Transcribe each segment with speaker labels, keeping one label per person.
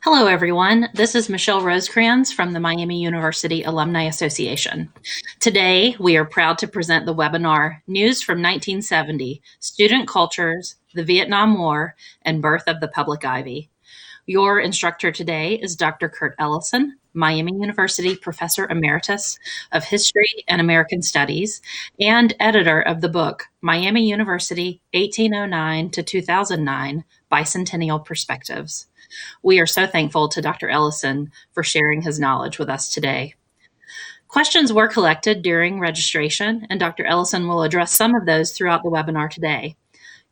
Speaker 1: Hello, everyone. This is Michelle Rosecrans from the Miami University Alumni Association. Today, we are proud to present the webinar, News from 1970, Student Cultures, the Vietnam War, and Birth of the Public Ivy. Your instructor today is Dr. Kurt Ellison, Miami University Professor Emeritus of History and American Studies and editor of the book, Miami University 1809 to 2009, Bicentennial Perspectives. We are so thankful to Dr. Ellison for sharing his knowledge with us today. Questions were collected during registration, and Dr. Ellison will address some of those throughout the webinar today.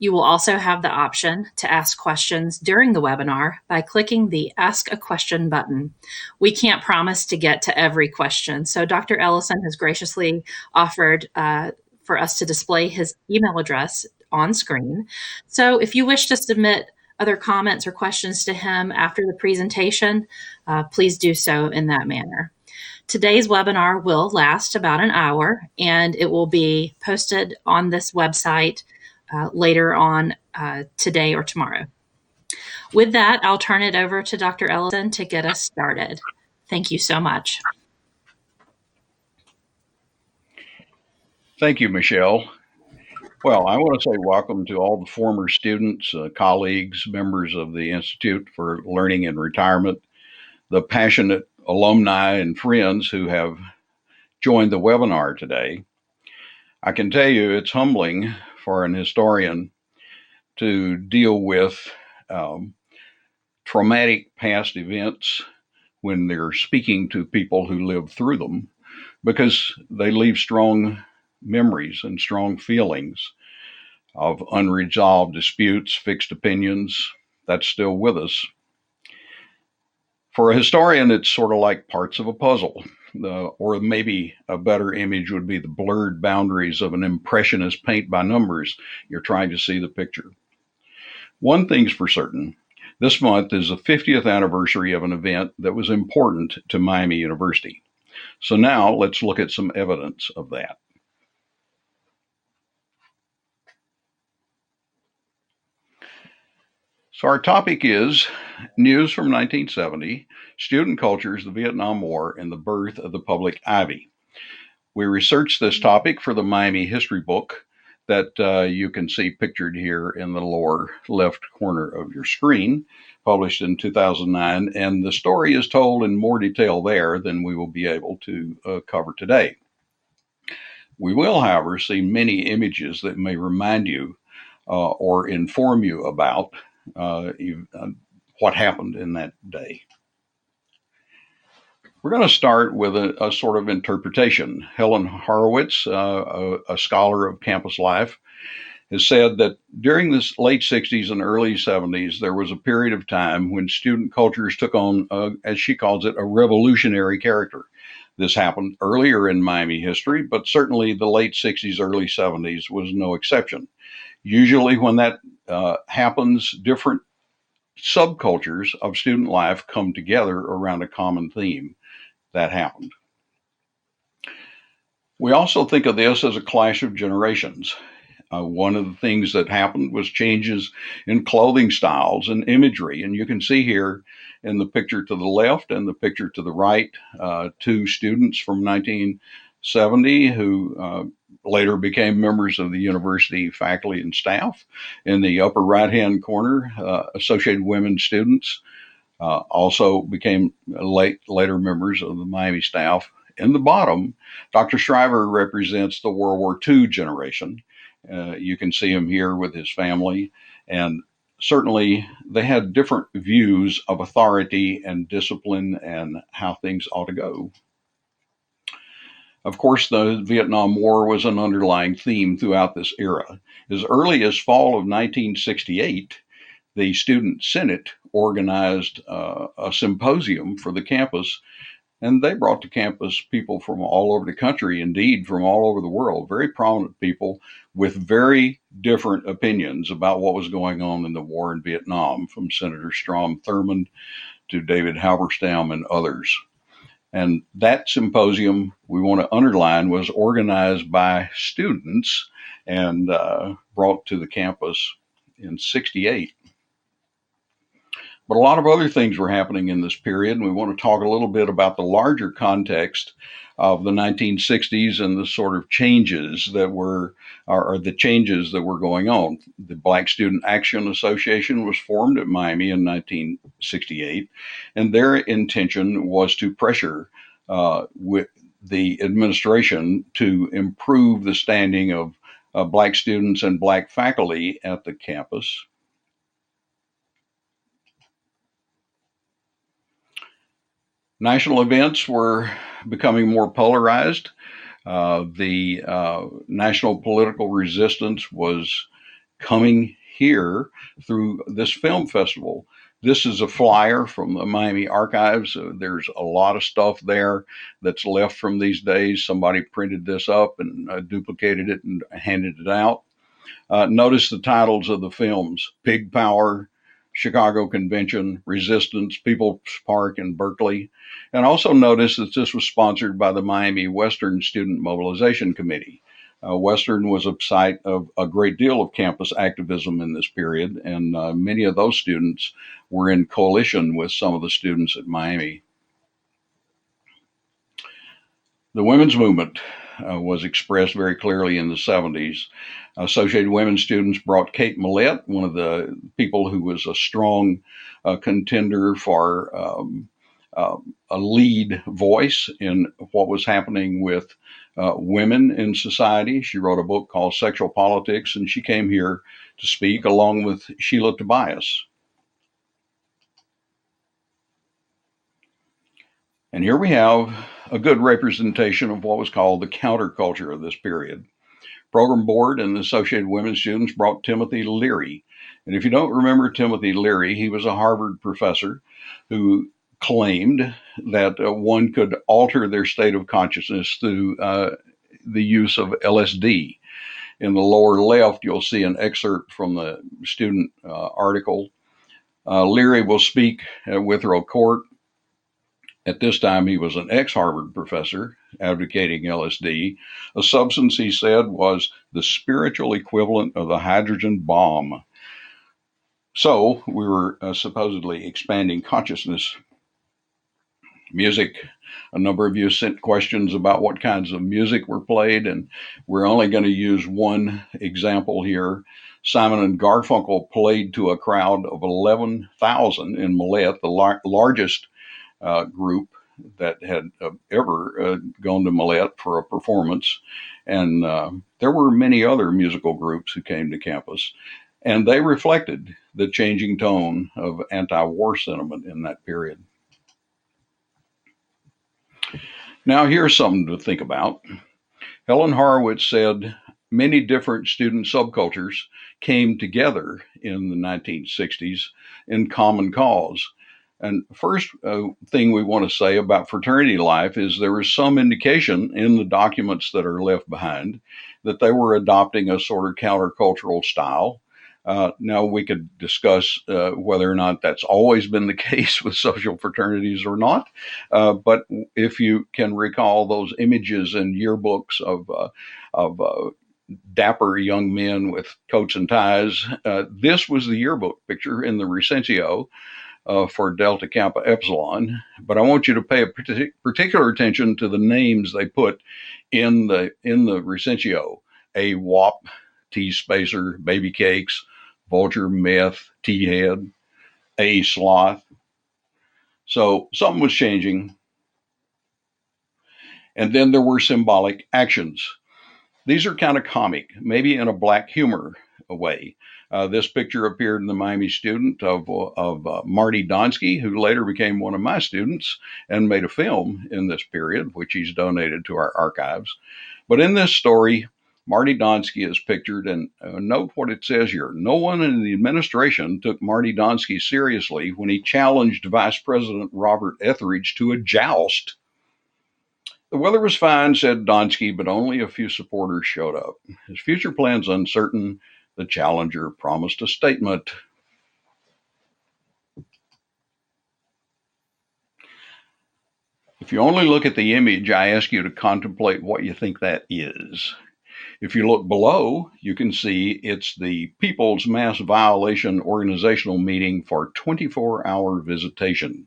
Speaker 1: You will also have the option to ask questions during the webinar by clicking the Ask a Question button. We can't promise to get to every question, so Dr. Ellison has graciously offered for us to display his email address on screen. So if you wish to submit other comments or questions to him after the presentation, please do so in that manner. Today's webinar will last about an hour, and it will be posted on this website later on today or tomorrow. With that, I'll turn it over to Dr. Ellison to get us started. Thank you so much.
Speaker 2: Thank you, Michelle. Well, I want to say welcome to all the former students, colleagues, members of the Institute for Learning and Retirement, the passionate alumni and friends who have joined the webinar today. I can tell you it's humbling for an historian to deal with traumatic past events when they're speaking to people who lived through them, because they leave strong memories and strong feelings of unresolved disputes, fixed opinions. That's still with us. For a historian, it's sort of like parts of a puzzle, or maybe a better image would be the blurred boundaries of an impressionist paint by numbers. You're trying to see the picture. One thing's for certain, this month is the 50th anniversary of an event that was important to Miami University. So now let's look at some evidence of that. So our topic is News from 1970, Student Cultures, the Vietnam War, and the Birth of the Public Ivy. We researched this topic for the Miami history book that you can see pictured here in the lower left corner of your screen, published in 2009, and the story is told in more detail there than we will be able to cover today. We will, however, see many images that may remind you or inform you about what happened in that day. We're going to start with a sort of interpretation. Helen Horowitz, a scholar of campus life, has said that during the late 60s and early 70s, there was a period of time when student cultures took on, as she calls it, a revolutionary character. This happened earlier in Miami history, but certainly the late 60s, early 70s was no exception. Usually when that happens, different subcultures of student life come together around a common theme. That happened. We also think of this as a clash of generations. One of the things that happened was changes in clothing styles and imagery. And you can see here in the picture to the left and the picture to the right, two students from 1970 who later became members of the university faculty and staff. In the upper right-hand corner, Associated Women students also became later members of the Miami staff. In the bottom, Dr. Schreiber represents the World War II generation. You can see him here with his family, and certainly they had different views of authority and discipline and how things ought to go. Of course, the Vietnam War was an underlying theme throughout this era. As early as fall of 1968, the Student Senate organized a symposium for the campus, and they brought to campus people from all over the country, indeed from all over the world, very prominent people with very different opinions about what was going on in the war in Vietnam, from Senator Strom Thurmond to David Halberstam and others. And that symposium, we want to underline, was organized by students and brought to the campus in '68. But a lot of other things were happening in this period, and we want to talk a little bit about the larger context of the 1960s and the sort of changes that were, or the changes that were going on. The Black Student Action Association was formed at Miami in 1968, and their intention was to pressure with the administration to improve the standing of Black students and Black faculty at the campus. National events were becoming more polarized. The national political resistance was coming here through this film festival. This is a flyer from the Miami archives. There's a lot of stuff there that's left from these days. Somebody printed this up and duplicated it and handed it out. Notice the titles of the films: Pig Power, Chicago Convention, Resistance, People's Park in Berkeley. And also notice that this was sponsored by the Miami Western Student Mobilization Committee. Western was a site of a great deal of campus activism in this period, and many of those students were in coalition with some of the students at Miami. The women's movement was expressed very clearly in the 70s. Associated Women students brought Kate Millett, one of the people who was a strong contender for a lead voice in what was happening with women in society. She wrote a book called Sexual Politics, and she came here to speak along with Sheila Tobias. And here we have a good representation of what was called the counterculture of this period. Program board and the Associated Women students brought Timothy Leary. And if you don't remember Timothy Leary, he was a Harvard professor who claimed that one could alter their state of consciousness through the use of LSD. In the lower left, you'll see an excerpt from the student article. Leary will speak at Withrow Court. At this time, he was an ex-Harvard professor advocating LSD. A substance, he said, was the spiritual equivalent of the hydrogen bomb. So we were supposedly expanding consciousness. Music. A number of you sent questions about what kinds of music were played, and we're only going to use one example here. Simon and Garfunkel played to a crowd of 11,000 in Millett, the largest group that had ever gone to Millett for a performance. And there were many other musical groups who came to campus, and they reflected the changing tone of anti-war sentiment in that period. Now, here's something to think about. Helen Horowitz said many different student subcultures came together in the 1960s in common cause. And first thing we want to say about fraternity life is there is some indication in the documents that are left behind that they were adopting a sort of countercultural style. Now, we could discuss whether or not that's always been the case with social fraternities or not. But if you can recall those images in yearbooks of dapper young men with coats and ties, this was the yearbook picture in the Recencio for Delta Kappa Epsilon. But I want you to pay a particular attention to the names they put in the Recencio: A WAP, T Spacer, Baby Cakes, Vulture, Meth, T-Head, A Sloth. So something was changing. And then there were symbolic actions. These are kind of comic, maybe in a black humor way. This picture appeared in the Miami Student of Marty Donsky, who later became one of my students and made a film in this period, which he's donated to our archives. But in this story, Marty Donsky is pictured, and note what it says here. No one in the administration took Marty Donsky seriously when he challenged Vice President Robert Etheridge to a joust. The weather was fine, said Donsky, but only a few supporters showed up. His future plans uncertain, the challenger promised a statement. If you only look at the image, I ask you to contemplate what you think that is. If you look below, you can see it's the People's Mass Violation Organizational Meeting for 24-hour visitation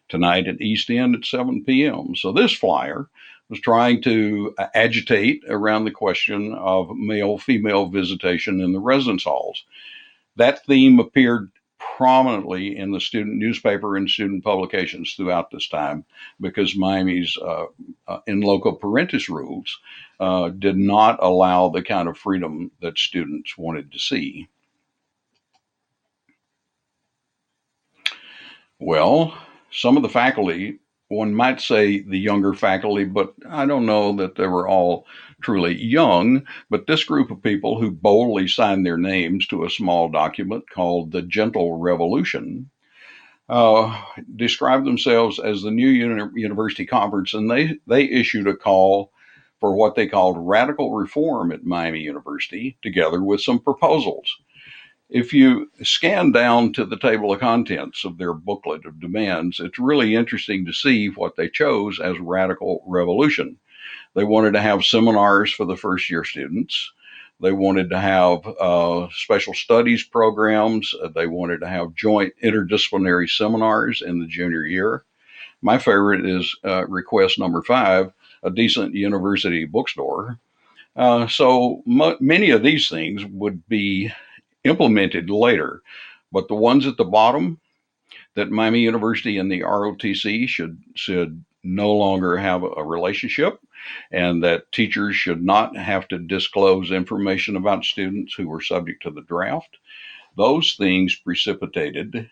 Speaker 2: tonight at East End at 7 p.m. So this flyer was trying to agitate around the question of male-female visitation in the residence halls. That theme appeared prominently in the student newspaper and student publications throughout this time because Miami's in loco parentis rules did not allow the kind of freedom that students wanted to see. Well, some of the faculty, one might say the younger faculty, but I don't know that they were all truly young, but this group of people who boldly signed their names to a small document called the Gentle Revolution described themselves as the new university conference, and they issued a call for what they called radical reform at Miami University, together with some proposals. If you scan down to the table of contents of their booklet of demands, it's really interesting to see what they chose as radical revolution. They wanted to have seminars for the first year students. They wanted to have special studies programs. They wanted to have joint interdisciplinary seminars in the junior year. My favorite is request number 5, a decent university bookstore. Many of these things would be implemented later, but the ones at the bottom, that Miami University and the ROTC should no longer have a relationship, and that teachers should not have to disclose information about students who were subject to the draft. Those things precipitated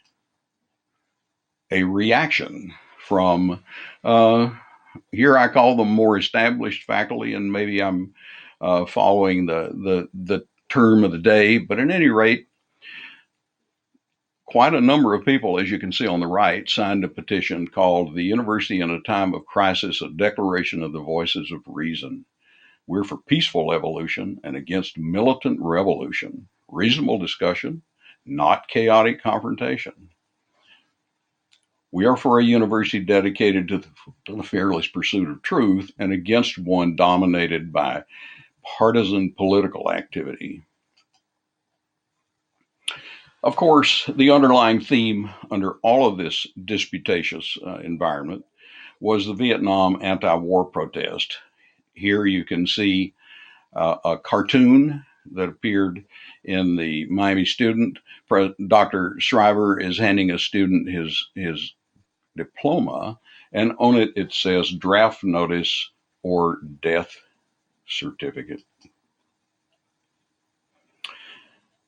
Speaker 2: a reaction from, here I call them more established faculty, and maybe I'm following the term of the day, but at any rate, quite a number of people, as you can see on the right, signed a petition called "The University in a Time of Crisis, a Declaration of the Voices of Reason. We're for peaceful evolution and against militant revolution, reasonable discussion, not chaotic confrontation. We are for a university dedicated to the fearless pursuit of truth and against one dominated by partisan political activity." Of course, the underlying theme under all of this disputatious environment was the Vietnam anti-war protest. Here you can see a cartoon that appeared in the Miami Student. Dr. Schreiber is handing a student his diploma, and on it it says draft notice or death certificate.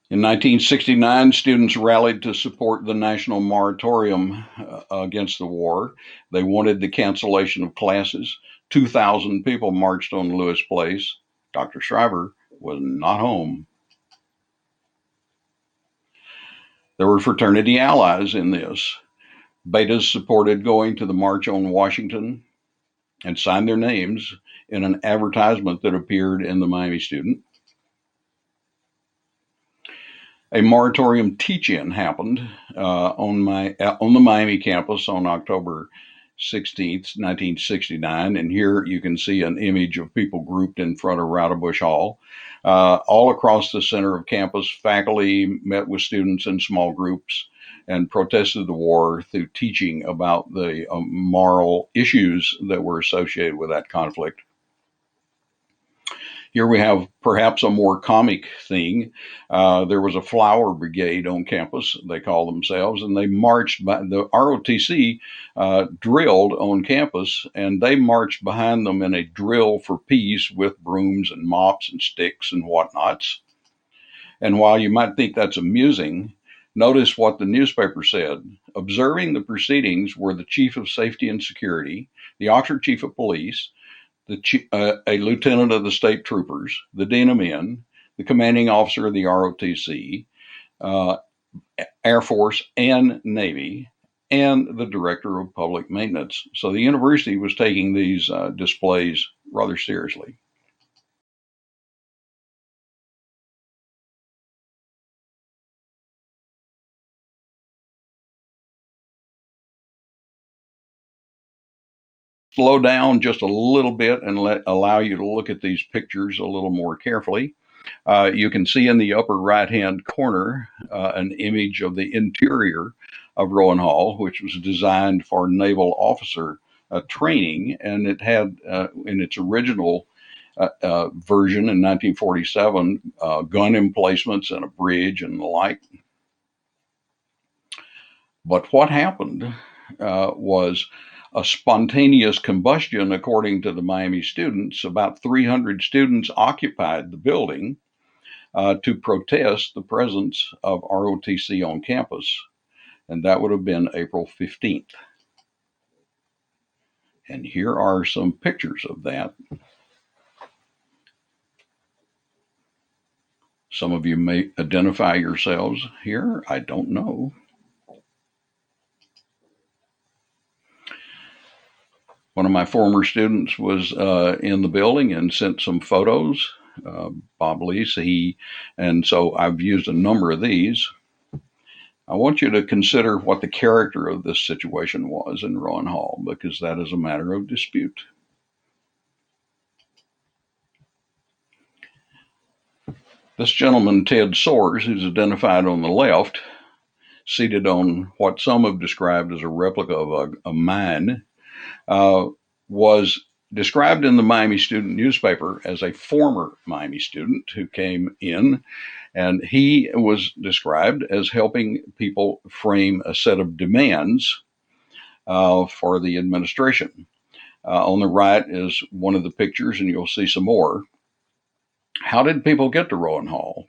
Speaker 2: In 1969, students rallied to support the national moratorium against the war. They wanted the cancellation of classes. 2,000 people marched on Lewis Place. Dr. Schreiber was not home. There were fraternity allies in this. Betas supported going to the March on Washington and signed their names in an advertisement that appeared in the Miami Student. A moratorium teach-in happened on the Miami campus on October 16th, 1969, and here you can see an image of people grouped in front of Rowan Hall. All across the center of campus, faculty met with students in small groups and protested the war through teaching about the moral issues that were associated with that conflict. Here we have perhaps a more comic thing. There was a flower brigade on campus, they call themselves, and they marched by the ROTC drilled on campus, and they marched behind them in a drill for peace with brooms and mops and sticks and whatnots. And while you might think that's amusing, notice what the newspaper said. Observing the proceedings were the Chief of Safety and Security, the Oxford Chief of Police, a lieutenant of the state troopers, the dean of men, the commanding officer of the ROTC, Air Force and Navy, and the director of public maintenance. So the university was taking these displays rather seriously. slow down just a little bit and allow you to look at these pictures a little more carefully. You can see in the upper right-hand corner an image of the interior of Rowan Hall, which was designed for naval officer training, and it had, in its original version in 1947, gun emplacements and a bridge and the like. But what happened was a spontaneous combustion, according to the Miami students. About 300 students occupied the building to protest the presence of ROTC on campus, and that would have been April 15th. And here are some pictures of that. Some of you may identify yourselves here. I don't know. One of my former students was in the building and sent some photos. Bob Leese, and so I've used a number of these. I want you to consider what the character of this situation was in Rowan Hall, because that is a matter of dispute. This gentleman, Ted Soares, who's identified on the left, seated on what some have described as a replica of a mine, was described in the Miami Student newspaper as a former Miami student who came in, and he was described as helping people frame a set of demands for the administration. On the right is one of the pictures, and you'll see some more. How did people get to Rowan Hall?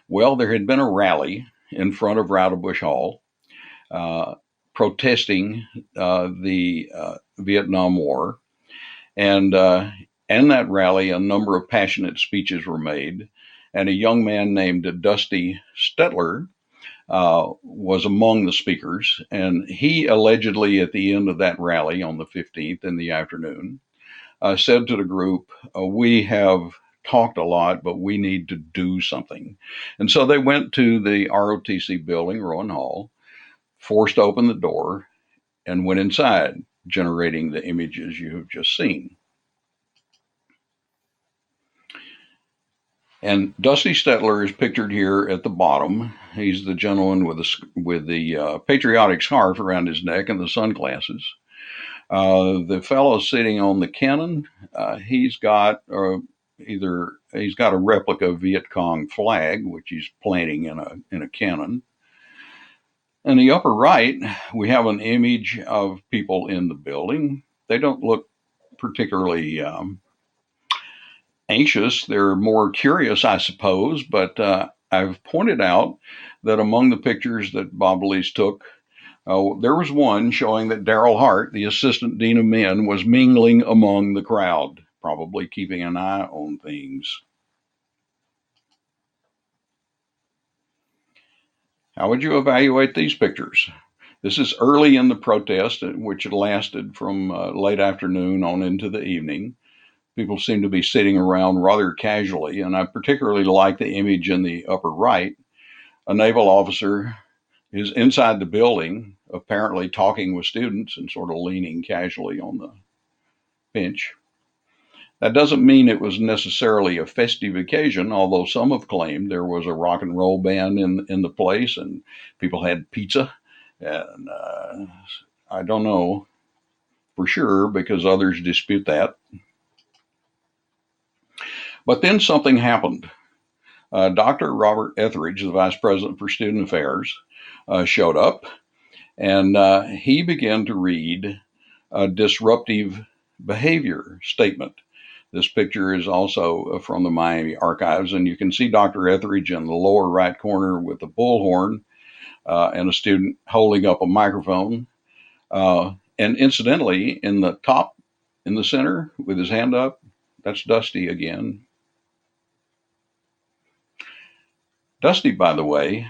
Speaker 2: Well, there had been a rally in front of Rowdebush Hall protesting the Vietnam War. And in that rally, a number of passionate speeches were made. And a young man named Dusty Stetler was among the speakers. And he allegedly, at the end of that rally on the 15th in the afternoon, said to the group, we have talked a lot, but we need to do something. And so they went to the ROTC building, Rowan Hall, forced open the door, and went inside, generating the images you have just seen. And Dusty Stetler is pictured here at the bottom. He's the gentleman with the patriotic scarf around his neck and the sunglasses. The fellow sitting on the cannon, he's got a replica Viet Cong flag, which he's planting in a cannon. In the upper right, we have an image of people in the building. They don't look particularly anxious. They're more curious, I suppose, but I've pointed out that among the pictures that Bob Leese took, there was one showing that Darrell Hart, the assistant dean of men, was mingling among the crowd, probably keeping an eye on things. How would you evaluate these pictures? This is early in the protest, which lasted from late afternoon on into the evening. People seem to be sitting around rather casually, and I particularly like the image in the upper right. A naval officer is inside the building, apparently talking with students and sort of leaning casually on the bench. That doesn't mean it was necessarily a festive occasion, although some have claimed there was a rock and roll band in the place and people had pizza. And I don't know for sure because others dispute that. But then something happened. Dr. Robert Etheridge, the Vice President for Student Affairs, showed up, and he began to read a disruptive behavior statement. This picture is also from the Miami archives, and you can see Dr. Etheridge in the lower right corner with a bullhorn and a student holding up a microphone. And incidentally, in the top, in the center, with his hand up, that's Dusty again. Dusty, by the way,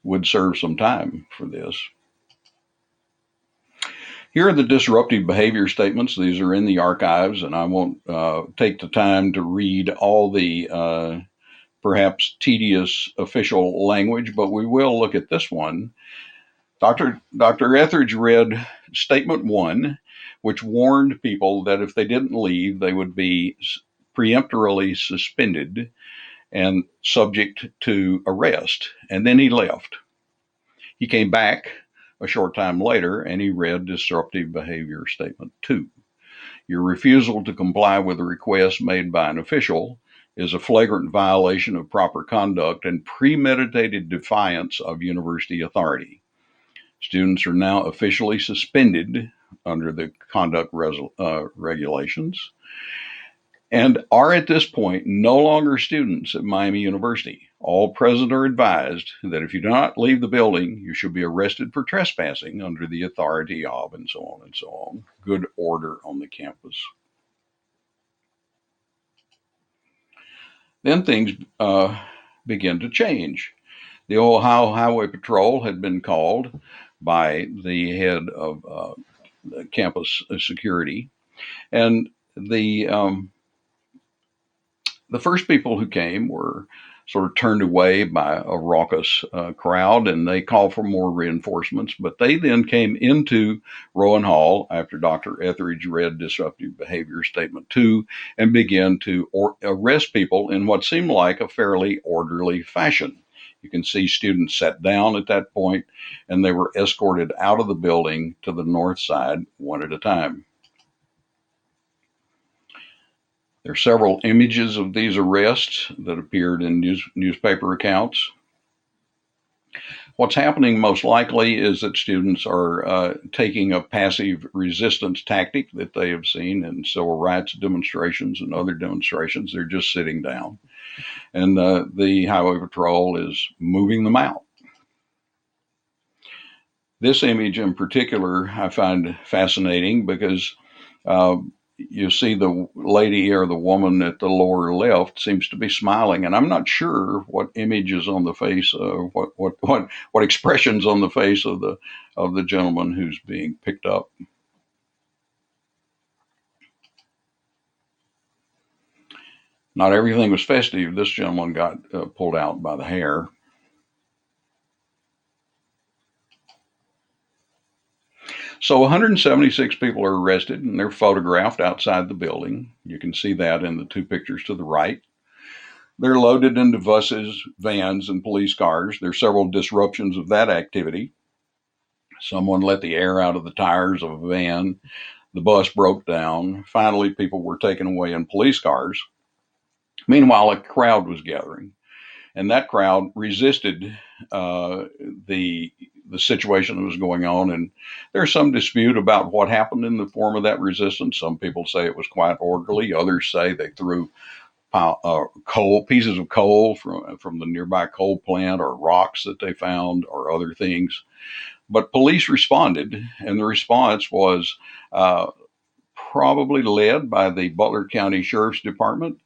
Speaker 2: would serve some time for this. Here are the disruptive behavior statements. These are in the archives, and I won't take the time to read all the perhaps tedious official language, but we will look at this one. Dr. Etheridge read Statement 1, which warned people that if they didn't leave, they would be preemptorily suspended and subject to arrest. And then he left. He came back a short time later and he read Disruptive Behavior Statement 2. Your refusal to comply with a request made by an official is a flagrant violation of proper conduct and premeditated defiance of university authority. Students are now officially suspended under the conduct regulations and are at this point no longer students at Miami University. All present are advised that if you do not leave the building, you should be arrested for trespassing under the authority of, and so on and so on. Good order on the campus. Then things began to change. The Ohio Highway Patrol had been called by the head of campus security, and the first people who came were sort of turned away by a raucous crowd, and they called for more reinforcements. But they then came into Rowan Hall after Dr. Etheridge read Disruptive Behavior Statement 2 and began to arrest people in what seemed like a fairly orderly fashion. You can see students sat down at that point, and they were escorted out of the building to the north side one at a time. There are several images of these arrests that appeared in newspaper accounts. What's happening most likely is that students are taking a passive resistance tactic that they have seen in civil rights demonstrations and other demonstrations. They're just sitting down, and the Highway Patrol is moving them out. This image in particular I find fascinating because you see the lady or the woman at the lower left seems to be smiling, and I'm not sure what image is on the face, what expressions on the face of the gentleman who's being picked up. Not everything was festive. This gentleman got pulled out by the hair. So 176 people are arrested, and they're photographed outside the building. You can see that in the two pictures to the right. They're loaded into buses, vans, and police cars. There are several disruptions of that activity. Someone let the air out of the tires of a van. The bus broke down. Finally, people were taken away in police cars. Meanwhile, a crowd was gathering, and that crowd resisted the situation that was going on. And there's some dispute about what happened in the form of that resistance. Some people say it was quite orderly. Others say they threw pieces of coal from the nearby coal plant, or rocks that they found, or other things. But police responded, and the response was probably led by the Butler County Sheriff's Department,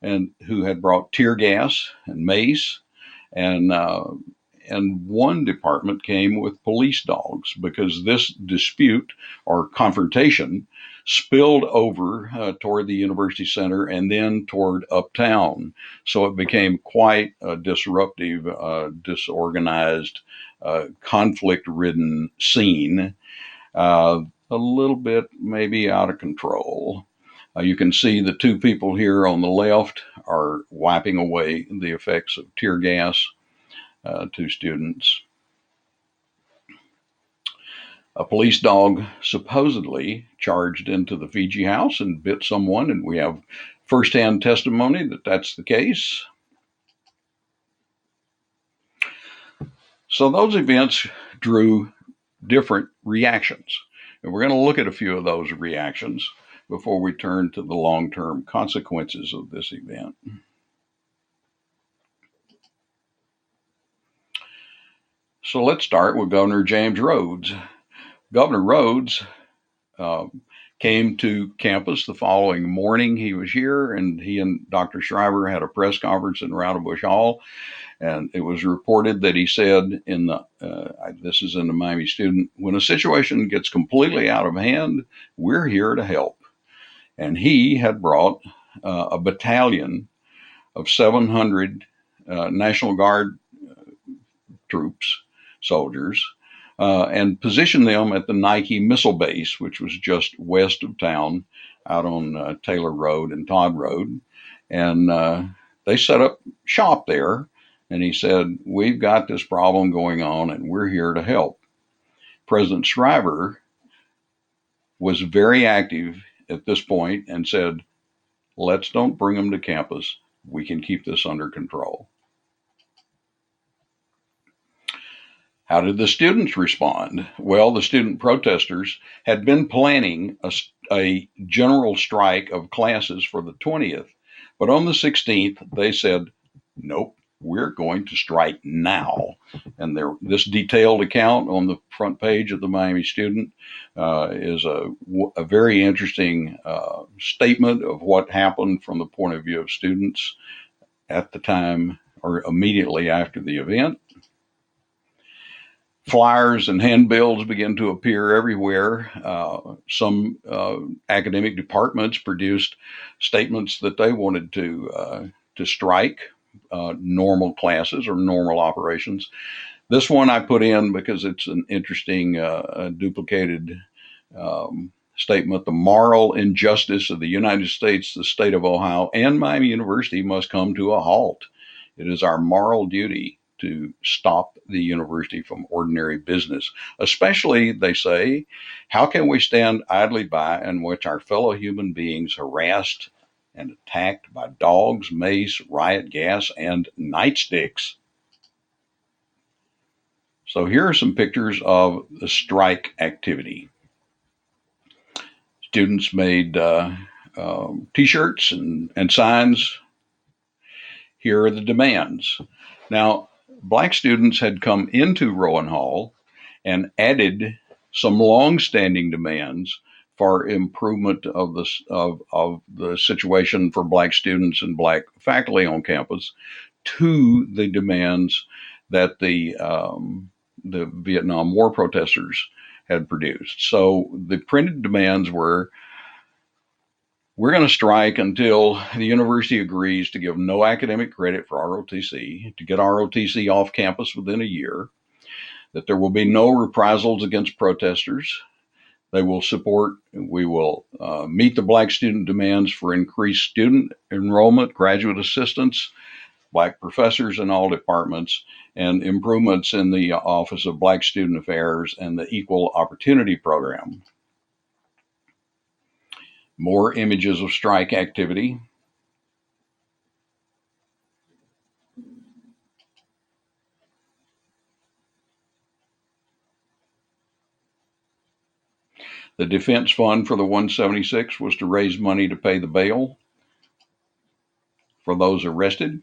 Speaker 2: and who had brought tear gas and mace, and one department came with police dogs, because this dispute or confrontation spilled over toward the University Center and then toward uptown. So it became quite a disruptive, disorganized, conflict-ridden scene, a little bit maybe out of control. You can see the two people here on the left are wiping away the effects of tear gas to students. A police dog supposedly charged into the Fiji house and bit someone, and we have firsthand testimony that that's the case. So those events drew different reactions, and we're going to look at a few of those reactions before we turn to the long-term consequences of this event. So let's start with Governor James Rhodes. Governor Rhodes came to campus the following morning. He was here, and he and Dr. Schreiber had a press conference in Rowdebush Hall, and it was reported that he said this is in the Miami Student, when a situation gets completely out of hand, we're here to help. And he had brought a battalion of 700 National Guard troops, soldiers, and positioned them at the Nike missile base, which was just west of town out on Taylor Road and Todd Road. And they set up shop there. And he said, we've got this problem going on and we're here to help. President Shriver was very active at this point and said, let's don't bring them to campus. We can keep this under control. How did the students respond? Well, the student protesters had been planning a general strike of classes for the 20th, but on the 16th, they said, nope, we're going to strike now. And this detailed account on the front page of the Miami Student is a very interesting statement of what happened from the point of view of students at the time or immediately after the event. Flyers and handbills began to appear everywhere. Some academic departments produced statements that they wanted to strike normal classes or normal operations. This one I put in because it's an interesting duplicated statement. The moral injustice of the United States, the state of Ohio, and Miami University must come to a halt. It is our moral duty to stop the university from ordinary business. Especially, they say, how can we stand idly by and watch our fellow human beings harassed and attacked by dogs, mace, riot gas, and nightsticks? So here are some pictures of the strike activity. Students made t-shirts and signs. Here are the demands. Now, Black students had come into Rowan Hall and added some long-standing demands for improvement of the situation for Black students and Black faculty on campus to the demands that the Vietnam War protesters had produced. So the printed demands were, we're going to strike until the university agrees to give no academic credit for ROTC, to get ROTC off campus within a year, that there will be no reprisals against protesters. We will meet the Black student demands for increased student enrollment, graduate assistance, Black professors in all departments, and improvements in the Office of Black Student Affairs and the Equal Opportunity Program. More images of strike activity. The defense fund for the 176 was to raise money to pay the bail for those arrested.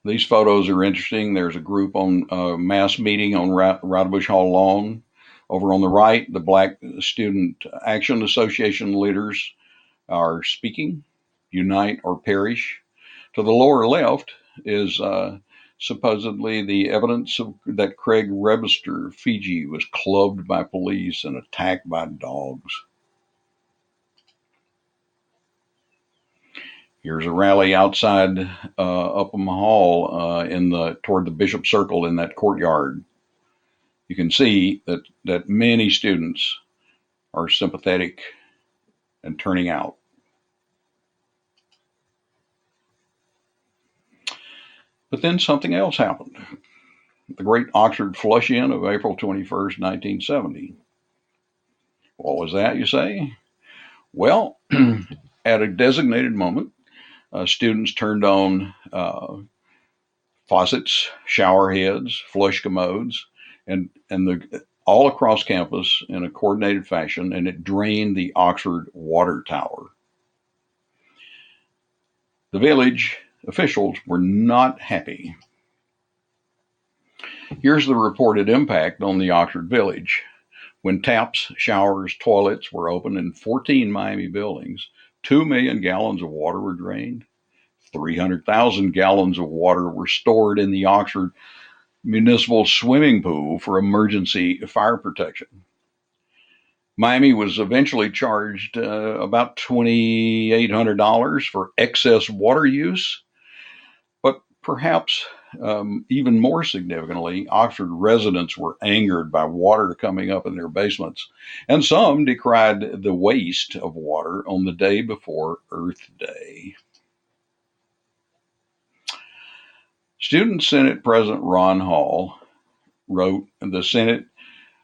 Speaker 2: These photos are interesting. There's a group on a mass meeting on Rowdybush Hall lawn. Over on the right, the Black Student Action Association leaders are speaking, unite or perish. To the lower left is supposedly the evidence that Craig Webster, Fiji, was clubbed by police and attacked by dogs. Here's a rally outside Upham Hall toward the Bishop Circle in that courtyard. You can see that many students are sympathetic and turning out. But then something else happened. The Great Oxford Flush-In of April 21st, 1970. What was that, you say? Well, at a designated moment, students turned on faucets, shower heads, flush commodes, and all across campus in a coordinated fashion, and it drained the Oxford water tower. The village officials were not happy. Here's the reported impact on the Oxford village. When taps, showers, toilets were opened in 14 Miami buildings, 2 million gallons of water were drained. 300,000 gallons of water were stored in the Oxford Municipal Swimming Pool for emergency fire protection. Miami was eventually charged about $2,800 for excess water use, but perhaps even more significantly, Oxford residents were angered by water coming up in their basements, and some decried the waste of water on the day before Earth Day. Student Senate President Rowan Hall wrote, the Senate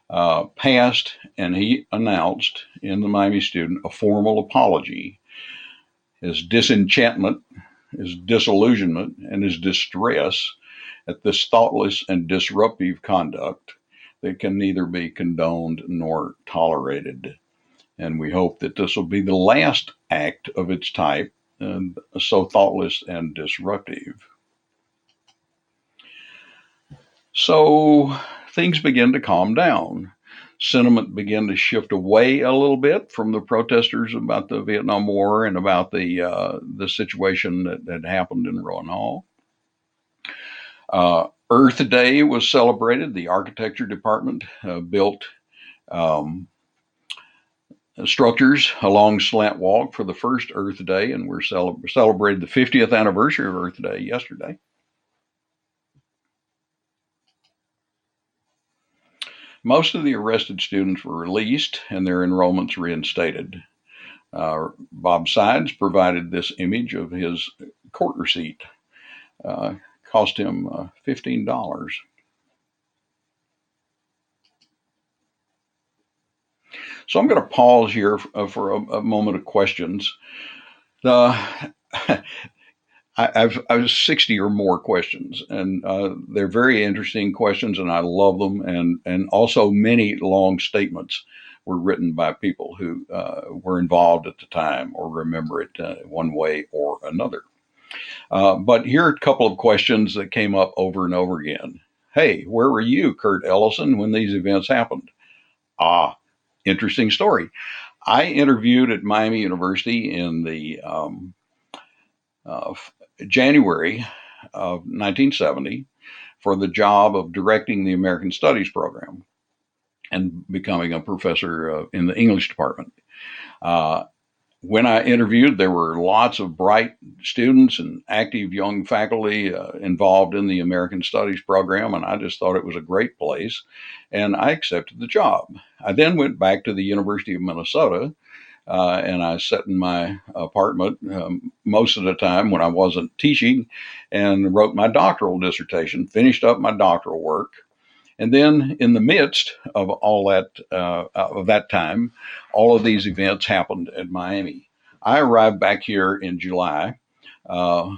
Speaker 2: passed, and he announced in the Miami Student a formal apology. His disenchantment, his disillusionment, and his distress at this thoughtless and disruptive conduct that can neither be condoned nor tolerated. And we hope that this will be the last act of its type, and so thoughtless and disruptive. So things begin to calm down. Sentiment began to shift away a little bit from the protesters about the Vietnam War and about the situation that had happened in Rowan Hall. Earth Day was celebrated. The architecture department built structures along Slant Walk for the first Earth Day, and we're celebrated the 50th anniversary of Earth Day yesterday. Most of the arrested students were released and their enrollments reinstated. Bob Sides provided this image of his court receipt. Cost him $15. So I'm going to pause here for a moment of questions. I've 60 or more questions, and they're very interesting questions, and I love them. And also many long statements were written by people who were involved at the time or remember it one way or another. But here are a couple of questions that came up over and over again. Hey, where were you, Kurt Ellison, when these events happened? Interesting story. I interviewed at Miami University in the January of 1970 for the job of directing the American Studies program and becoming a professor in the English department. When I interviewed, there were lots of bright students and active young faculty involved in the American Studies program, and I just thought it was a great place, and I accepted the job. I then went back to the University of Minnesota, and I sat in my apartment most of the time when I wasn't teaching and wrote my doctoral dissertation, finished up my doctoral work. And then in the midst of all that time, all of these events happened at Miami. I arrived back here in July. I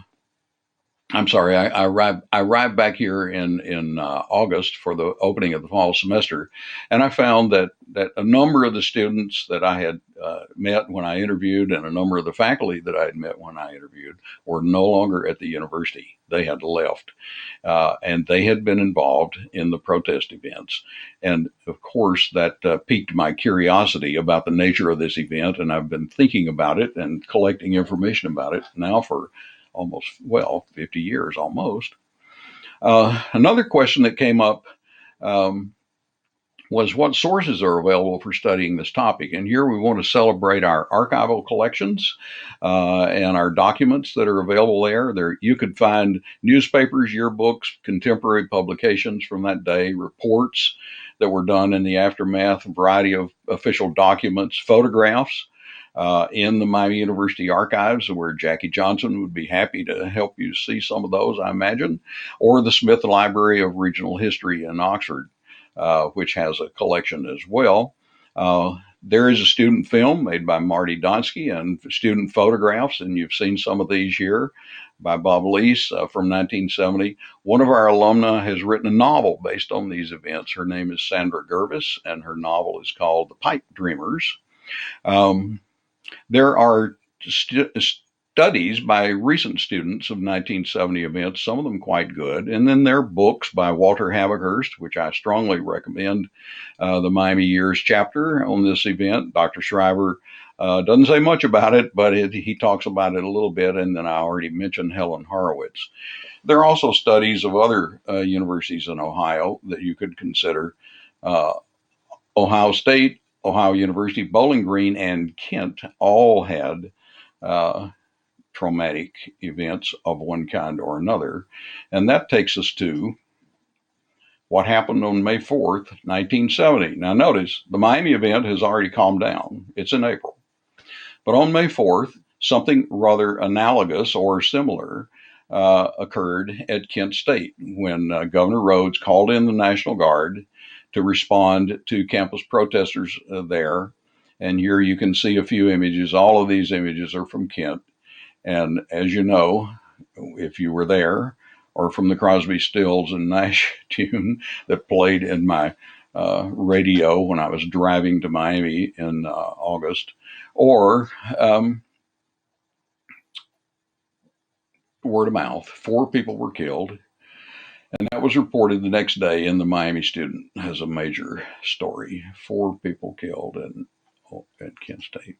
Speaker 2: arrived back here in August for the opening of the fall semester, and I found that a number of the students that I had met when I interviewed and a number of the faculty that I had met when I interviewed were no longer at the university. They had left, and they had been involved in the protest events. And of course, that piqued my curiosity about the nature of this event, and I've been thinking about it and collecting information about it now for almost, 50 years almost. Another question that came up was what sources are available for studying this topic. And here we want to celebrate our archival collections and our documents that are available there. You could find newspapers, yearbooks, contemporary publications from that day, reports that were done in the aftermath, a variety of official documents, photographs, in the Miami University archives, where Jackie Johnson would be happy to help you see some of those, I imagine, or the Smith Library of Regional History in Oxford, which has a collection as well. There is a student film made by Marty Donsky and student photographs, and you've seen some of these here by Bob Lease from 1970. One of our alumna has written a novel based on these events. Her name is Sandra Gervis, and her novel is called The Pipe Dreamers. There are studies by recent students of 1970 events, some of them quite good. And then there are books by Walter Havighurst, which I strongly recommend. The Miami Years chapter on this event. Dr. Schreiber doesn't say much about it, but he talks about it a little bit. And then I already mentioned Helen Horowitz. There are also studies of other universities in Ohio that you could consider. Ohio State, Ohio University, Bowling Green, and Kent all had traumatic events of one kind or another. And that takes us to what happened on May 4th, 1970. Now, notice the Miami event has already calmed down. It's in April. But on May 4th, something rather analogous or similar occurred at Kent State when Governor Rhodes called in the National Guard to respond to campus protesters there. And here you can see a few images. All of these images are from Kent. And as you know, if you were there, or from the Crosby, Stills, and Nash tune that played in my radio when I was driving to Miami in August, or word of mouth, 4 people were killed. And that was reported the next day in the Miami Student as a major story. 4 people killed at Kent State.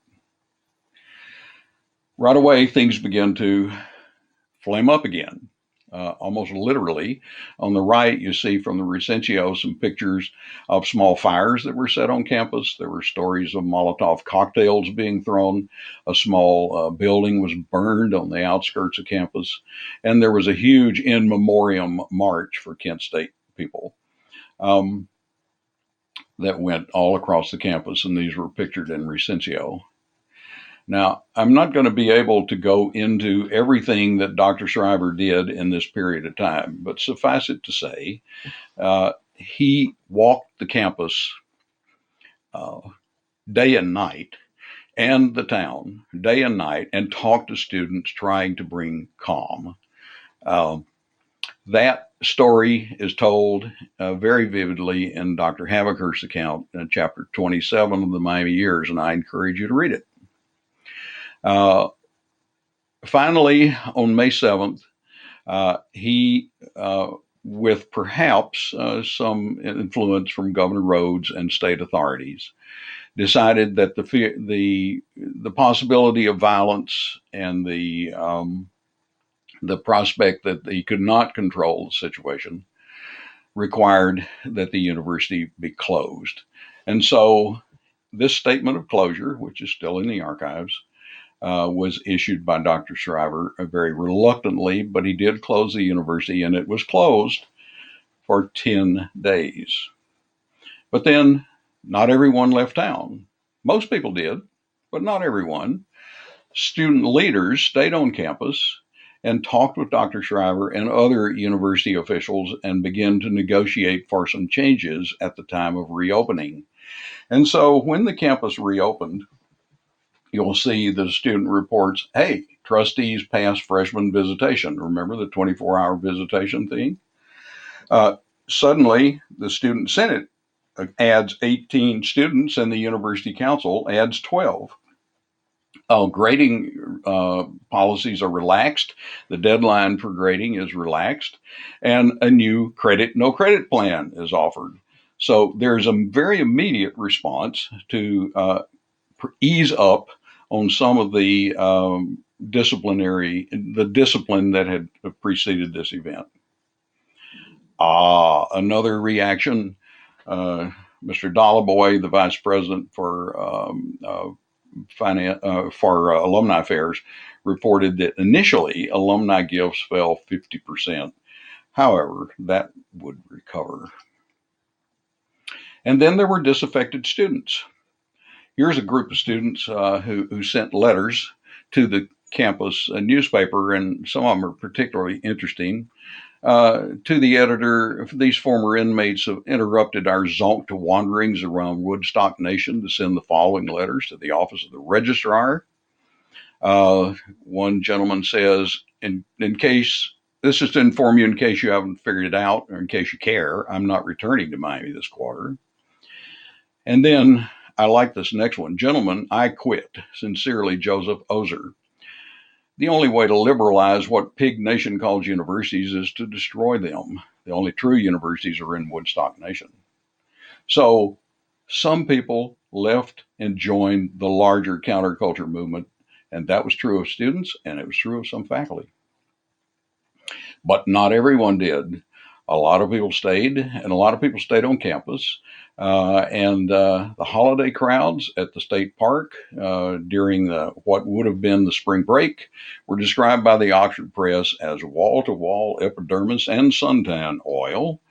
Speaker 2: Right away, things began to flame up again. Almost literally. On the right, you see from the Recencio some pictures of small fires that were set on campus. There were stories of Molotov cocktails being thrown. A small building was burned on the outskirts of campus. And there was a huge in memoriam march for Kent State people that went all across the campus. And these were pictured in Recencio. Now, I'm not going to be able to go into everything that Dr. Schreiber did in this period of time, but suffice it to say, he walked the campus day and night and the town day and night and talked to students trying to bring calm. That story is told very vividly in Dr. Havocker's account in chapter 27 of the Miami Years, and I encourage you to read it. Finally, on May 7th, he, with perhaps some influence from Governor Rhodes and state authorities, decided that the possibility of violence and the prospect that he could not control the situation required that the university be closed. And so this statement of closure, which is still in the archives, was issued by Dr. Shriver very reluctantly, but he did close the university, and it was closed for 10 days. But then not everyone left town. Most people did, but not everyone. Student leaders stayed on campus and talked with Dr. Shriver and other university officials and began to negotiate for some changes at the time of reopening. And so when the campus reopened, you'll see the student reports, hey, trustees passed freshman visitation. Remember the 24-hour visitation thing? Suddenly, the student senate adds 18 students and the university council adds 12. Grading policies are relaxed. The deadline for grading is relaxed, and a new no credit plan is offered. So there's a very immediate response to ease up on some of the discipline that had preceded this event. Another reaction, Mr. Dollaboy, the vice president for alumni affairs, reported that initially alumni gifts fell 50%. However, that would recover. And then there were disaffected students. Here's a group of students who sent letters to the campus newspaper, and some of them are particularly interesting. To the editor, these former inmates have interrupted our zonked wanderings around Woodstock Nation to send the following letters to the office of the registrar. One gentleman says, in case, this is to inform you in case you haven't figured it out, or in case you care, I'm not returning to Miami this quarter. And then I like this next one. Gentlemen, I quit. Sincerely, Joseph Ozer. The only way to liberalize what Pig Nation calls universities is to destroy them. The only true universities are in Woodstock Nation. So some people left and joined the larger counterculture movement, and that was true of students, and it was true of some faculty. But not everyone did. A lot of people stayed, and a lot of people stayed on campus. The holiday crowds at the state park during what would have been the spring break were described by the Oxford Press as wall-to-wall epidermis and suntan oil.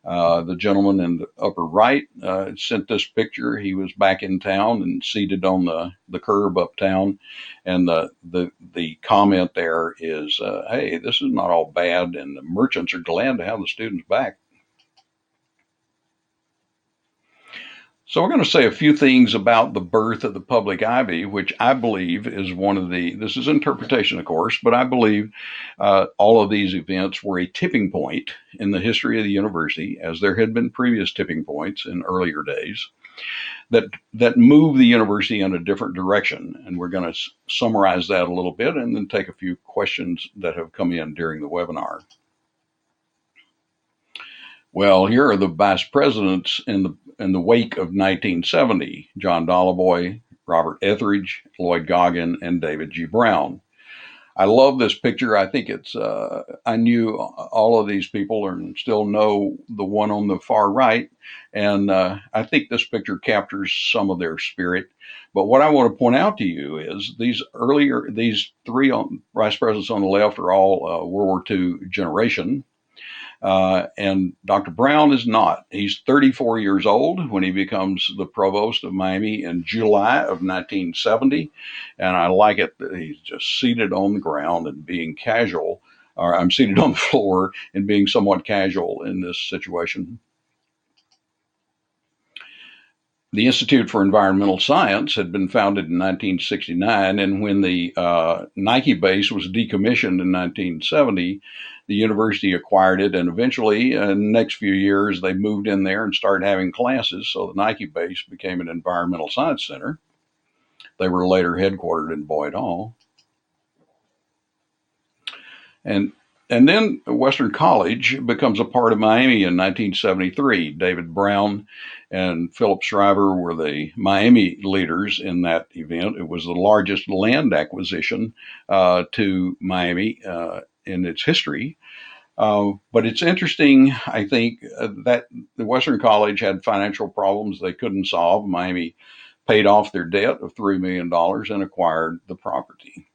Speaker 2: The gentleman in the upper right sent this picture. He was back in town and seated on the curb uptown. And the comment there is, hey, this is not all bad, and the merchants are glad to have the students back. So we're going to say a few things about the birth of the public ivy, which I believe is this is interpretation, of course, but I believe all of these events were a tipping point in the history of the university, as there had been previous tipping points in earlier days that moved the university in a different direction. And we're going to summarize that a little bit and then take a few questions that have come in during the webinar. Well, here are the vice presidents in the wake of 1970: John Dolliboy, Robert Etheridge, Lloyd Goggin, and David G. Brown. I love this picture. I think I knew all of these people and still know the one on the far right. And I think this picture captures some of their spirit. But what I want to point out to you is these three vice presidents on the left are all World War II generation. And Dr. Brown is not. He's 34 years old when he becomes the provost of Miami in July of 1970. And I like it that he's just seated on the ground and being casual, or I'm seated on the floor and being somewhat casual in this situation. The Institute for Environmental Science had been founded in 1969, and when the Nike base was decommissioned in 1970, the university acquired it, and eventually, in the next few years, they moved in there and started having classes, so the Nike base became an environmental science center. They were later headquartered in Boyd Hall. And then Western College becomes a part of Miami in 1973. David Brown and Philip Schreiber were the Miami leaders in that event. It was the largest land acquisition to Miami in its history. But it's interesting, I think, that the Western College had financial problems they couldn't solve. Miami paid off their debt of $3 million and acquired the property.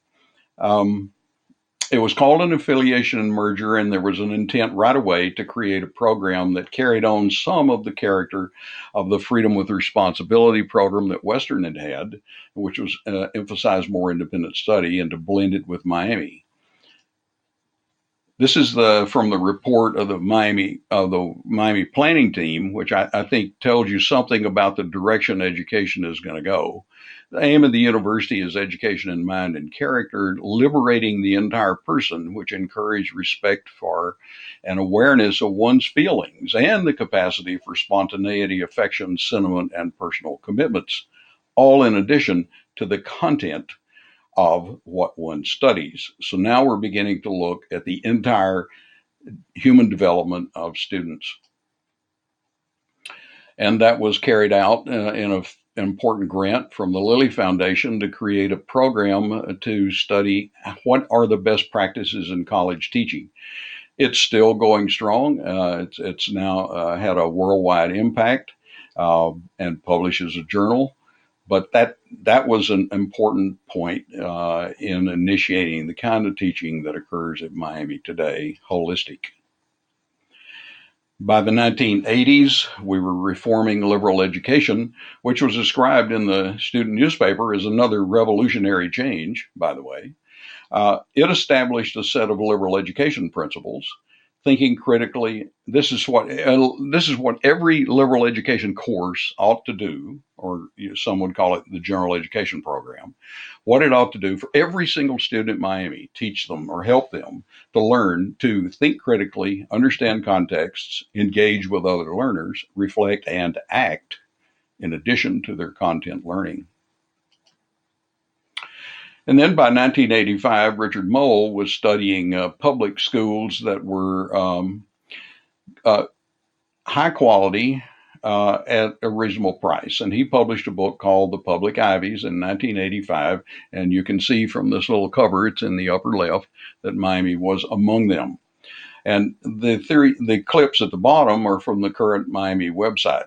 Speaker 2: It was called an affiliation and merger, and there was an intent right away to create a program that carried on some of the character of the Freedom with Responsibility program that Western had, which was emphasized more independent study, and to blend it with Miami. This is from the report of the Miami planning team, which I think tells you something about the direction education is going to go. The aim of the university is education in mind and character, liberating the entire person, which encouraged respect for and awareness of one's feelings and the capacity for spontaneity, affection, sentiment, and personal commitments, all in addition to the content of what one studies. So now we're beginning to look at the entire human development of students. And that was carried out in an important grant from the Lilly Foundation to create a program to study what are the best practices in college teaching. It's still going strong. It's now had a worldwide impact and publishes a journal. But that was an important point in initiating the kind of teaching that occurs at Miami today, holistic. By the 1980s, we were reforming liberal education, which was described in the student newspaper as another revolutionary change, by the way. It established a set of liberal education principles, thinking critically. This is what every liberal education course ought to do, or some would call it the general education program. What it ought to do for every single student at Miami, teach them or help them to learn to think critically, understand contexts, engage with other learners, reflect, and act in addition to their content learning. And then by 1985, Richard Mole was studying public schools that were high quality at a reasonable price. And he published a book called The Public Ivies in 1985. And you can see from this little cover, it's in the upper left, that Miami was among them. And the clips at the bottom are from the current Miami website.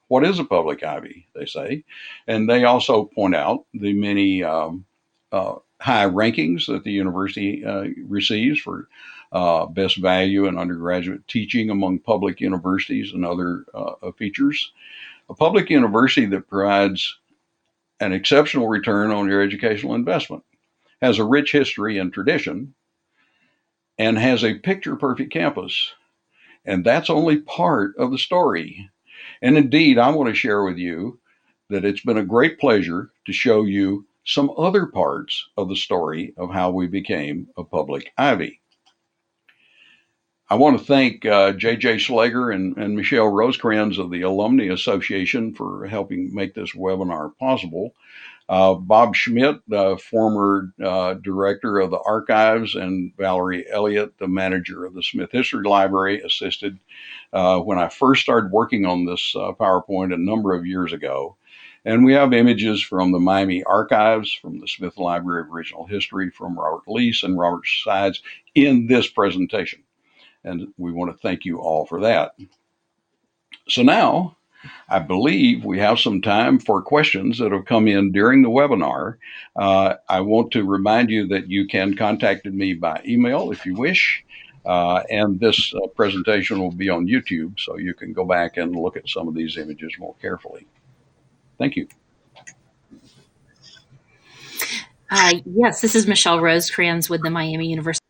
Speaker 2: What is a public Ivy, they say. And they also point out the many high rankings that the university receives for best value in undergraduate teaching among public universities and other features. A public university that provides an exceptional return on your educational investment, has a rich history and tradition, and has a picture perfect campus. And that's only part of the story. And indeed, I want to share with you that it's been a great pleasure to show you some other parts of the story of how we became a public Ivy. I want to thank J.J. Schlager and Michelle Rosecrans of the Alumni Association for helping make this webinar possible. Bob Schmidt, former director of the archives, and Valerie Elliott, the manager of the Smith History Library, assisted when I first started working on this PowerPoint a number of years ago. And we have images from the Miami archives, from the Smith Library of Original History, from Robert Lease and Robert Sides in this presentation. And we want to thank you all for that. So now, I believe we have some time for questions that have come in during the webinar. I want to remind you that you can contact me by email if you wish. And this presentation will be on YouTube, so you can go back and look at some of these images more carefully. Thank you.
Speaker 1: Yes, this is Michelle Rosecrans with the Miami University.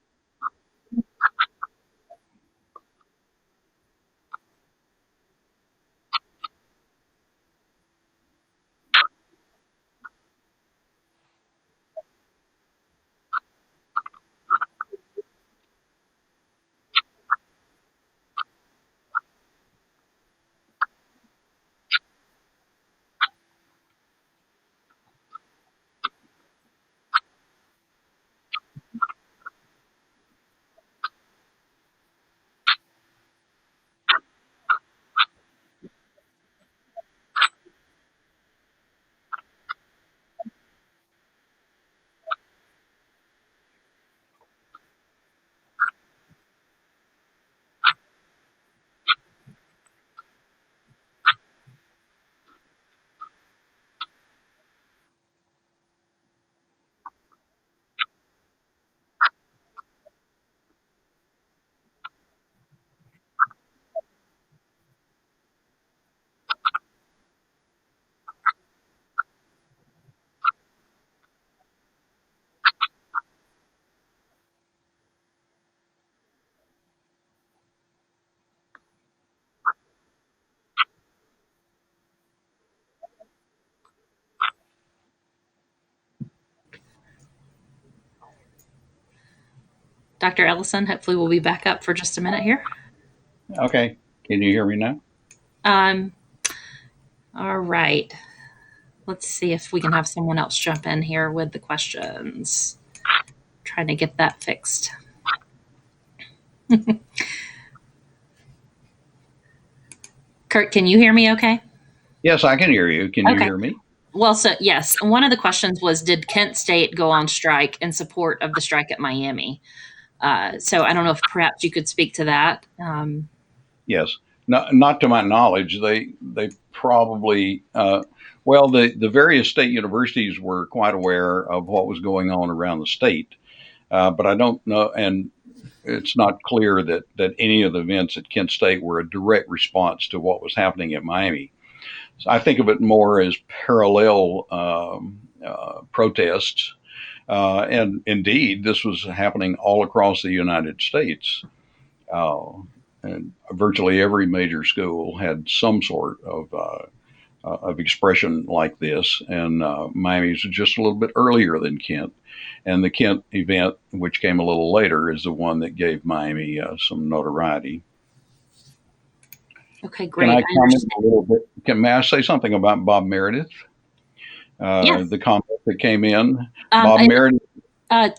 Speaker 1: Dr. Ellison, hopefully we'll be back up for just a minute here.
Speaker 2: Okay. Can you hear me now?
Speaker 1: All right. Let's see if we can have someone else jump in here with the questions. Trying to get that fixed. Kurt, can you hear me okay?
Speaker 2: Yes, I can hear you. Can you hear me?
Speaker 1: Well, so yes, one of the questions was, did Kent State go on strike in support of the strike at Miami? So I don't know if perhaps you could speak to that.
Speaker 2: Yes, not to my knowledge. They probably, well, the various state universities were quite aware of what was going on around the state, but I don't know, and it's not clear that any of the events at Kent State were a direct response to what was happening at Miami. So I think of it more as parallel protests. And indeed, this was happening all across the United States. And virtually every major school had some sort of expression like this. And Miami's just a little bit earlier than Kent. And the Kent event, which came a little later, is the one that gave Miami some notoriety.
Speaker 1: Okay, great.
Speaker 2: Can I comment a little bit? May I say something about Bob Meredith?
Speaker 1: Yes.
Speaker 2: The comment that came in. Bob Meredith.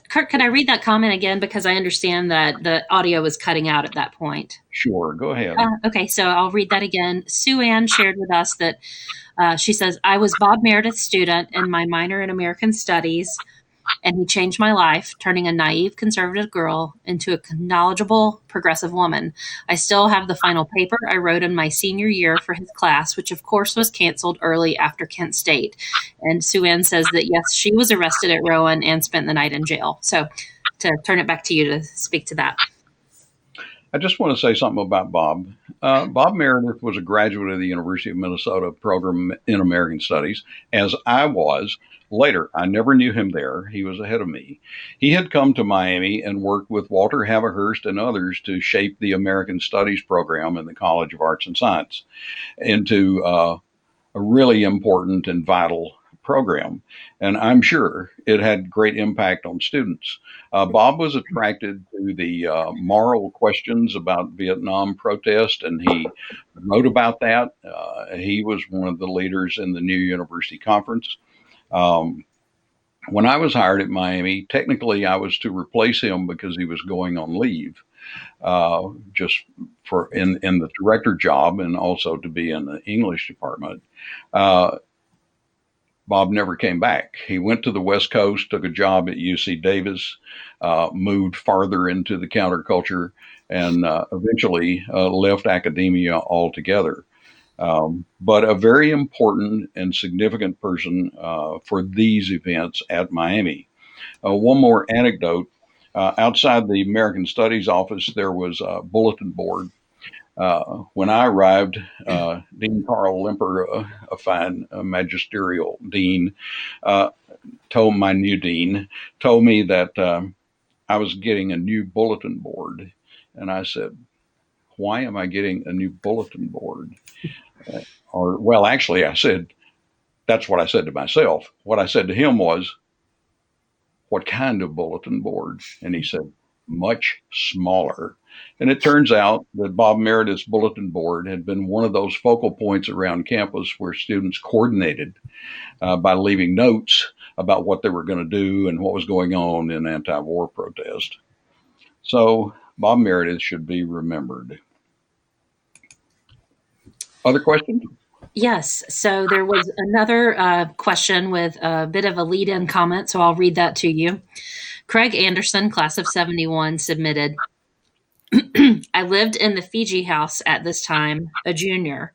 Speaker 1: Kurt, could I read that comment again? Because I understand that the audio was cutting out at that point.
Speaker 2: Sure, go ahead.
Speaker 1: Okay, so I'll read that again. Sue Ann shared with us that she says, I was Bob Meredith's student in my minor in American Studies. and he changed my life, turning a naive conservative girl into a knowledgeable progressive woman. I still have the final paper I wrote in my senior year for his class, which of course was canceled early after Kent State. And Sue Ann says that yes, she was arrested at Rowan and spent the night in jail. So to turn it back to you to speak to that.
Speaker 2: I just want to say something about Bob. Bob Meredith was a graduate of the University of Minnesota program in American Studies, as I was. Later, I never knew him there. He was ahead of me. He had come to Miami and worked with Walter Haverhurst and others to shape the American Studies program in the College of Arts and Science into a really important and vital program. And I'm sure it had great impact on students. Bob was attracted to the moral questions about Vietnam protest, and he wrote about that. He was one of the leaders in the New University Conference. When I was hired at Miami, technically I was to replace him because he was going on leave, just for in the director job and also to be in the English department. Bob never came back. He went to the West Coast, took a job at UC Davis, moved farther into the counterculture, and eventually left academia altogether. But a very important and significant person for these events at Miami. One more anecdote. Outside the American Studies office, there was a bulletin board. When I arrived, Dean Carl Lemper, a fine magisterial dean, told me that I was getting a new bulletin board. And I said, why am I getting a new bulletin board? Actually, I said, that's what I said to myself. What I said to him was, what kind of bulletin board? And he said, much smaller. And it turns out that Bob Meredith's bulletin board had been one of those focal points around campus where students coordinated by leaving notes about what they were going to do and what was going on in anti-war protest. So Bob Meredith should be remembered. Other questions?
Speaker 1: Yes. So there was another question with a bit of a lead-in comment, so I'll read that to you. Craig Anderson, class of 71, submitted, I lived in the Fiji house at this time, a junior.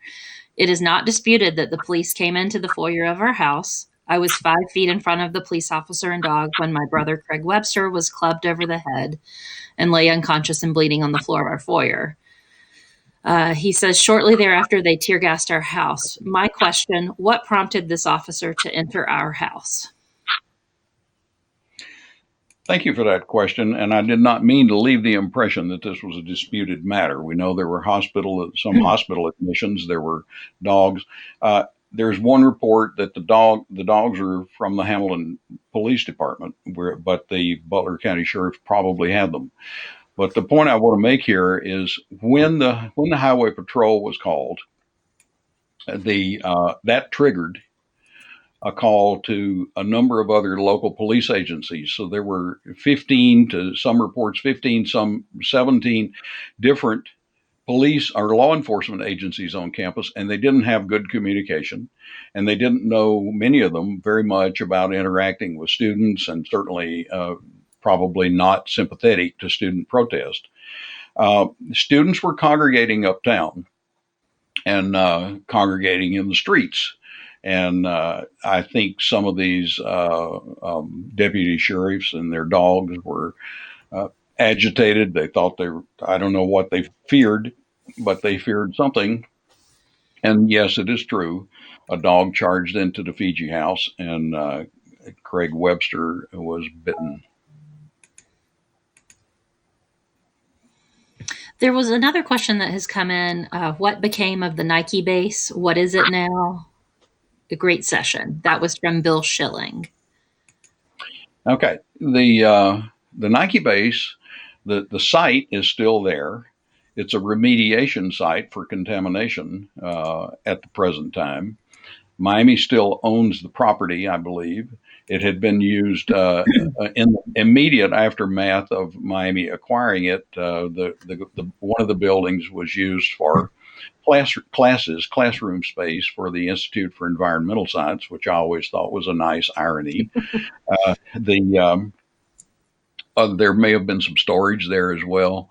Speaker 1: It is not disputed that the police came into the foyer of our house. I was 5 feet in front of the police officer and dog when my brother Craig Webster was clubbed over the head and lay unconscious and bleeding on the floor of our foyer. He says, shortly thereafter, they tear gassed our house. My question, what prompted this officer to enter our house?
Speaker 2: Thank you for that question. And I did not mean to leave the impression that this was a disputed matter. We know there were some hospital admissions. There were dogs. There's one report that the dogs are from the Hamilton Police Department, but the Butler County Sheriff probably had them. But the point I want to make here is when the Highway Patrol was called, that triggered a call to a number of other local police agencies. So there were 15 to some reports, 15, some 17 different police or law enforcement agencies on campus, and they didn't have good communication. And they didn't know, many of them, very much about interacting with students, and certainly probably not sympathetic to student protest. Students were congregating uptown and congregating in the streets. And I think some of these deputy sheriffs and their dogs were agitated. They thought I don't know what they feared, but they feared something. And yes, it is true. A dog charged into the Fiji house, and Craig Webster was bitten.
Speaker 1: There was another question that has come in. What became of the Nike base? What is it now? A great session. That was from Bill Schilling.
Speaker 2: Okay. The Nike base, the site is still there. It's a remediation site for contamination at the present time. Miami still owns the property, I believe. It had been used in the immediate aftermath of Miami acquiring it. One of the buildings was used for classroom space for the Institute for Environmental Science, which I always thought was a nice irony. There may have been some storage there as well.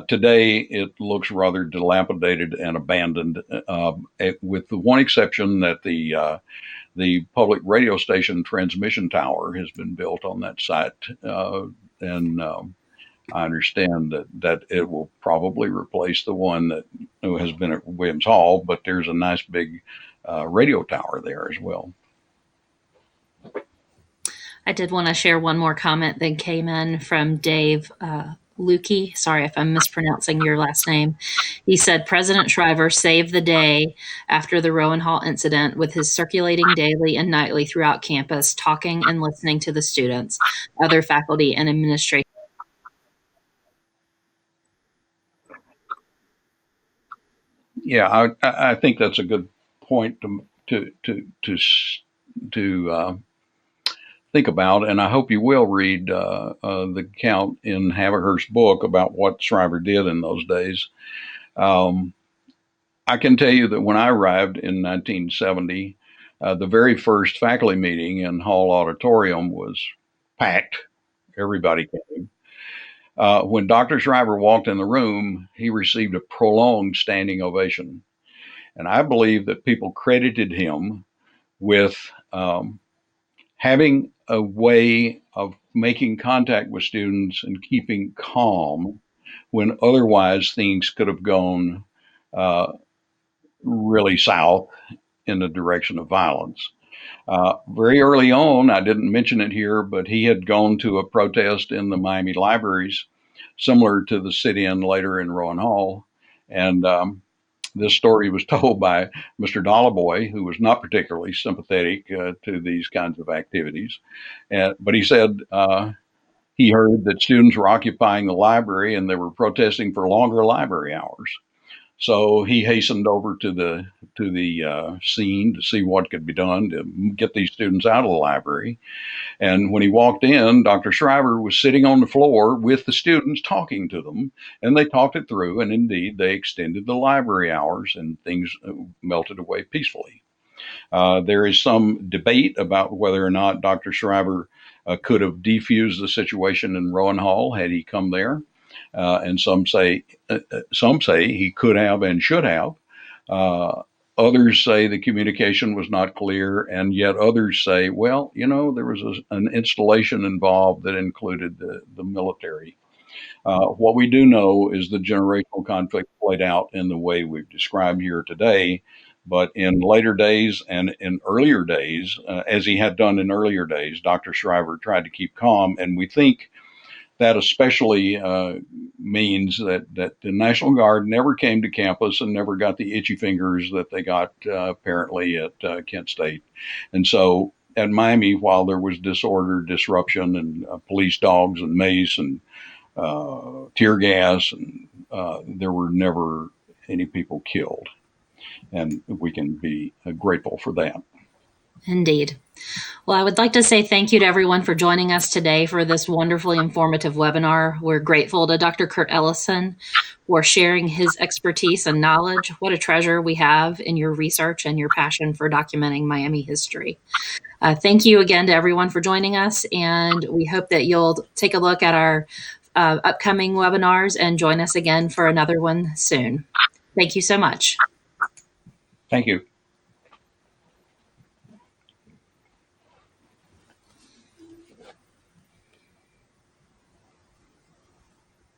Speaker 2: Today, it looks rather dilapidated and abandoned, with the one exception that the public radio station transmission tower has been built on that site, and I understand that it will probably replace the one that has been at Williams Hall, but there's a nice big radio tower there as well.
Speaker 1: I did want to share one more comment that came in from Dave Lukey. Sorry if I'm mispronouncing your last name. He said President Shriver saved the day after the Rowan Hall incident with his circulating daily and nightly throughout campus, talking and listening to the students, other faculty, and administration.
Speaker 2: Yeah, I think that's a good point to think about, and I hope you will read the account in Haverhurst's book about what Schreiber did in those days. I can tell you that when I arrived in 1970, the very first faculty meeting in Hall Auditorium was packed. Everybody came. When Dr. Schreiber walked in the room, he received a prolonged standing ovation. And I believe that people credited him with having a way of making contact with students and keeping calm when otherwise things could have gone really south in the direction of violence. Very early on, I didn't mention it here, but he had gone to a protest in the Miami libraries, similar to the sit-in later in Rowan Hall. And this story was told by Mr. Dollaboy, who was not particularly sympathetic to these kinds of activities. But he said he heard that students were occupying the library and they were protesting for longer library hours. So he hastened over to the scene to see what could be done to get these students out of the library. And when he walked in, Dr. Schreiber was sitting on the floor with the students talking to them, and they talked it through. And indeed, they extended the library hours and things melted away peacefully. There is some debate about whether or not Dr. Schreiber could have defused the situation in Rowan Hall had he come there. And some say he could have and should have. Others say the communication was not clear, and yet others say, well, there was an installation involved that included the military. What we do know is the generational conflict played out in the way we've described here today, but in later days and in earlier days, as he had done in earlier days, Dr. Schreiber tried to keep calm, and we think that especially means that the National Guard never came to campus and never got the itchy fingers that they got apparently at Kent State. And so at Miami, while there was disorder, disruption, and police dogs and mace and tear gas, and there were never any people killed. And we can be grateful for that.
Speaker 1: Indeed. Well, I would like to say thank you to everyone for joining us today for this wonderfully informative webinar. We're grateful to Dr. Kurt Ellison for sharing his expertise and knowledge. What a treasure we have in your research and your passion for documenting Miami history. Thank you again to everyone for joining us, and we hope that you'll take a look at our upcoming webinars and join us again for another one soon. Thank you so much.
Speaker 2: Thank you.